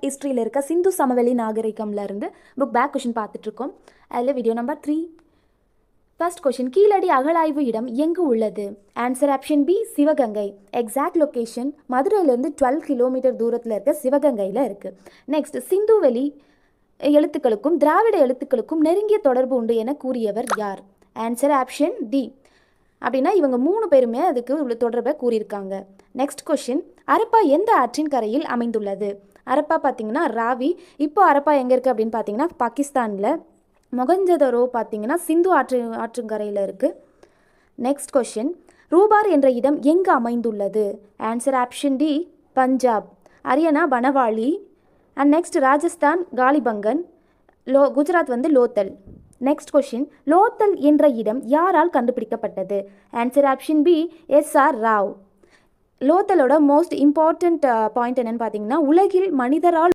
ஹிஸ்ட்ரியில் இருக்க சிந்து சமவெளி நாகரிகம்ல இருந்து புக் பேக் கொஷின் பார்த்துட்ருக்கோம். அதில் video number 3. First question, Keezhadi அகழாய்வு இடம் எங்கு உள்ளது? Answer option B, Sivaganga. Exact location மதுரையிலேருந்து 12 கிலோமீட்டர் தூரத்தில் இருக்க சிவகங்கையில் இருக்குது. நெக்ஸ்ட், சிந்துவெளி எழுத்துக்களுக்கும் திராவிட எழுத்துக்களுக்கும் நெருங்கிய தொடர்பு உண்டு என கூறியவர் யார்? Answer option D. அப்படின்னா இவங்க 3 பேருமே அதுக்கு உள்ள தொடர்பை கூறியிருக்காங்க. நெக்ஸ்ட் கொஷின், அரப்பா எந்த ஆற்றின் கரையில் அமைந்துள்ளது? அரப்பா பார்த்தீங்கன்னா ராவி. இப்போ அரப்பா எங்கே இருக்குது அப்படின்னு பார்த்தீங்கன்னா பாகிஸ்தானில். மொகஞ்சதரோ பார்த்தீங்கன்னா சிந்து ஆற்றங்கரையில் இருக்குது. நெக்ஸ்ட் கொஷின், ரூபார் என்ற இடம் எங்கு அமைந்துள்ளது? Answer option D, Punjab. Haryana Banawali. And next, Rajasthan Kalibangan. Gujarat வந்து லோத்தல். நெக்ஸ்ட் கொஷின், லோத்தல் என்ற இடம் யாரால் கண்டுபிடிக்கப்பட்டது? Answer option B, S R. Rao. லோத்தலோட மோஸ்ட் இம்பார்ட்டண்ட் பாயிண்ட் என்னன்னு பார்த்தீங்கன்னா, உலகில் மனிதரால்